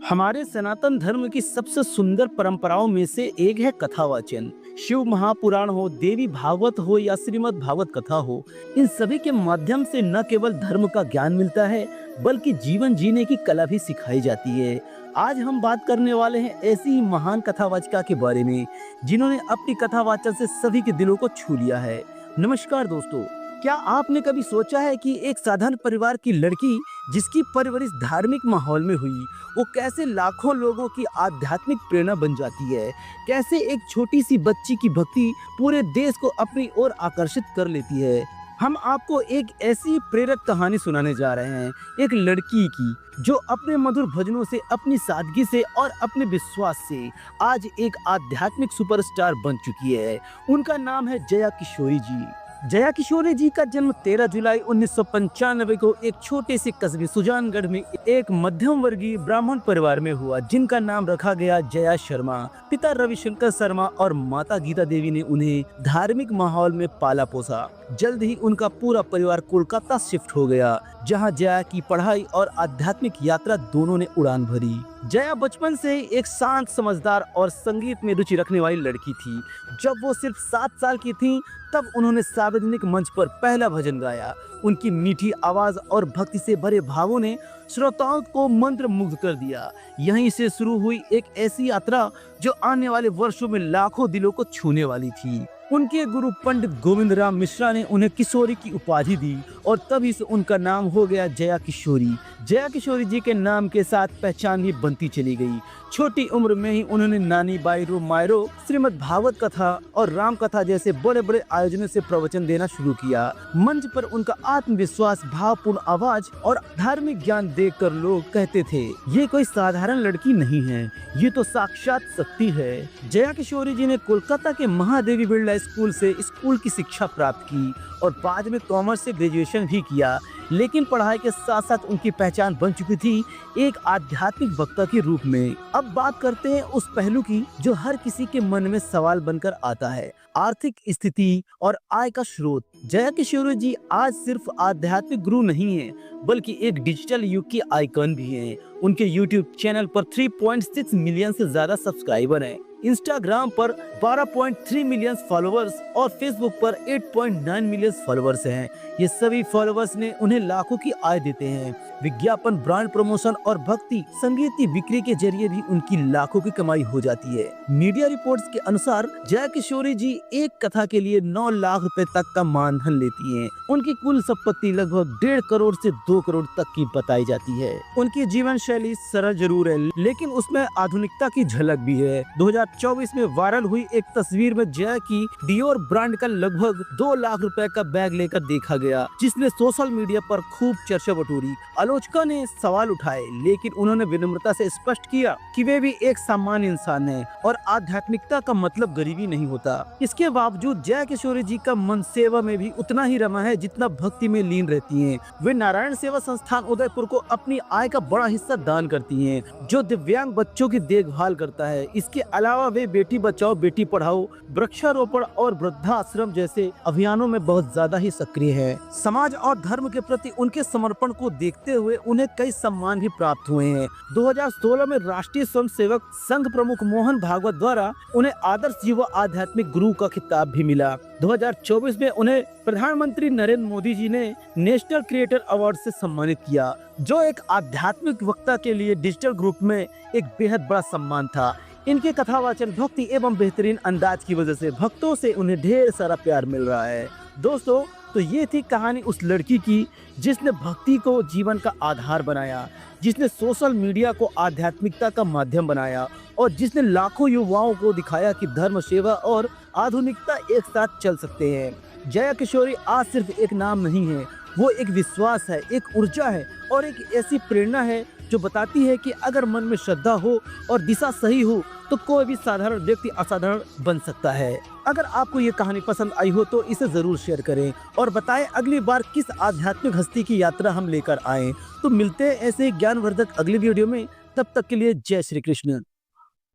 हमारे सनातन धर्म की सबसे सुंदर परंपराओं में से एक है कथावाचन। शिव महापुराण हो, देवी भागवत हो या श्रीमद् भागवत कथा हो, इन सभी के माध्यम से न केवल धर्म का ज्ञान मिलता है बल्कि जीवन जीने की कला भी सिखाई जाती है। आज हम बात करने वाले हैं ऐसी ही महान कथावाचिका के बारे में जिन्होंने अपनी कथावाचन से सभी के दिलों को छू लिया है। नमस्कार दोस्तों, क्या आपने कभी सोचा है कि एक साधारण परिवार की लड़की जिसकी परवरिश धार्मिक माहौल में हुई, वो कैसे लाखों लोगों की आध्यात्मिक प्रेरणा बन जाती है? कैसे एक छोटी सी बच्ची की भक्ति पूरे देश को अपनी ओर आकर्षित कर लेती है? हम आपको एक ऐसी प्रेरक कहानी सुनाने जा रहे हैं, एक लड़की की जो अपने मधुर भजनों से, अपनी सादगी से और अपने विश्वास से आज एक आध्यात्मिक सुपरस्टार बन चुकी है। उनका नाम है जया किशोरी जी। जया किशोरी जी का जन्म 13 जुलाई 1995 को एक छोटे से कस्बे सुजानगढ़ में एक मध्यम वर्गीय ब्राह्मण परिवार में हुआ, जिनका नाम रखा गया जया शर्मा। पिता रविशंकर शर्मा और माता गीता देवी ने उन्हें धार्मिक माहौल में पाला पोसा। जल्द ही उनका पूरा परिवार कोलकाता शिफ्ट हो गया, जहां जया की पढ़ाई और आध्यात्मिक यात्रा दोनों ने उड़ान भरी। जया बचपन से ही एक शांत, समझदार और संगीत में रुचि रखने वाली लड़की थी। जब वो सिर्फ 7 साल की थी तब उन्होंने सार्वजनिक मंच पर पहला भजन गाया। उनकी मीठी आवाज और भक्ति से भरे भावों ने श्रोताओं को मंत्र मुग्ध कर दिया। यहीं से शुरू हुई एक ऐसी यात्रा जो आने वाले वर्षों में लाखों दिलों को छूने वाली थी। उनके गुरु पंडित गोविंद राम मिश्रा ने उन्हें किशोरी की उपाधि दी और तभी से उनका नाम हो गया जया किशोरी। जया किशोरी जी के नाम के साथ पहचान भी बनती चली गई। छोटी उम्र में ही उन्होंने नानी बाईरो मायरो, श्रीमद् भागवत कथा और राम कथा जैसे बड़े बड़े आयोजनों से प्रवचन देना शुरू किया। मंच पर उनका आत्मविश्वास, भावपूर्ण आवाज और धार्मिक ज्ञान देखकर लोग कहते थे, ये कोई साधारण लड़की नहीं है, ये तो साक्षात शक्ति है। जया किशोरी जी ने कोलकाता के महादेवी बिरला स्कूल से स्कूल की शिक्षा प्राप्त की और बाद में कॉमर्स से ग्रेजुएशन भी किया। लेकिन पढ़ाई के साथ साथ उनकी पहचान बन चुकी थी एक आध्यात्मिक वक्ता के रूप में। अब बात करते हैं उस पहलू की जो हर किसी के मन में सवाल बनकर आता है, आर्थिक स्थिति और आय का स्रोत। जया किशोरी जी आज सिर्फ आध्यात्मिक गुरु नहीं है बल्कि एक डिजिटल युग की आइकन भी हैं। उनके YouTube चैनल पर 3.6 मिलियन से ज्यादा सब्सक्राइबर हैं, इंस्टाग्राम पर 12.3 मिलियन फॉलोअर्स और फेसबुक पर 8.9 मिलियन फॉलोअर्स हैं। ये सभी फॉलोअर्स ने उन्हें लाखों की आय देते हैं। विज्ञापन, ब्रांड प्रमोशन और भक्ति संगीत की बिक्री के जरिए भी उनकी लाखों की कमाई हो जाती है। मीडिया रिपोर्ट्स के अनुसार जया किशोरी जी एक कथा के लिए 9 लाख रुपए तक का मानधन लेती हैं। उनकी कुल संपत्ति लगभग 1.5 करोड़ से 2 करोड़ तक की बताई जाती है। उनकी जीवन शैली सरल जरूर है लेकिन उसमें आधुनिकता की झलक भी है। 2024 में वायरल हुई एक तस्वीर में जया की डियोर ब्रांड का लगभग 2 लाख रुपए का बैग लेकर देखा गया, जिसने सोशल मीडिया पर खूब चर्चा बटोरी। आलोचकों ने सवाल उठाए लेकिन उन्होंने विनम्रता से स्पष्ट किया कि वे भी एक सामान्य इंसान हैं और आध्यात्मिकता का मतलब गरीबी नहीं होता। इसके बावजूद जया किशोरी जी का मन सेवा में भी उतना ही रमा है जितना भक्ति में लीन रहती हैं। वे नारायण सेवा संस्थान उदयपुर को अपनी आय का बड़ा हिस्सा दान करती हैं, जो दिव्यांग बच्चों की देखभाल करता है। इसके अलावा वे बेटी बचाओ बेटी पढ़ाओ, वृक्षारोपण और वृद्धाश्रम जैसे अभियानों में बहुत ज्यादा ही सक्रिय है। समाज और धर्म के प्रति उनके समर्पण को देखते हुए उन्हें कई सम्मान भी प्राप्त हुए हैं। 2016 में राष्ट्रीय स्वयंसेवक संघ प्रमुख मोहन भागवत द्वारा उन्हें आदर्श युवा आध्यात्मिक गुरु का खिताब भी मिला। 2024 में उन्हें प्रधानमंत्री नरेंद्र मोदी जी ने नेशनल क्रिएटर अवार्ड से सम्मानित किया, जो एक आध्यात्मिक वक्ता के लिए डिजिटल ग्रुप में एक बेहद बड़ा सम्मान था। इनके कथावाचन, भक्ति एवं बेहतरीन अंदाज की वजह से भक्तों से उन्हें ढेर सारा प्यार मिल रहा है। दोस्तों, तो ये थी कहानी उस लड़की की जिसने भक्ति को जीवन का आधार बनाया, जिसने सोशल मीडिया को आध्यात्मिकता का माध्यम बनाया और जिसने लाखों युवाओं को दिखाया कि धर्म, सेवा और आधुनिकता एक साथ चल सकते हैं। जया किशोरी आज सिर्फ एक नाम नहीं है, वो एक विश्वास है, एक ऊर्जा है और एक ऐसी प्रेरणा है जो बताती है कि अगर मन में श्रद्धा हो और दिशा सही हो तो कोई भी साधारण व्यक्ति असाधारण बन सकता है। अगर आपको ये कहानी पसंद आई हो तो इसे जरूर शेयर करें और बताएं अगली बार किस आध्यात्मिक हस्ती की यात्रा हम लेकर आएं। तो मिलते हैं ऐसे ज्ञानवर्धक अगली वीडियो में, तब तक के लिए जय श्री कृष्ण।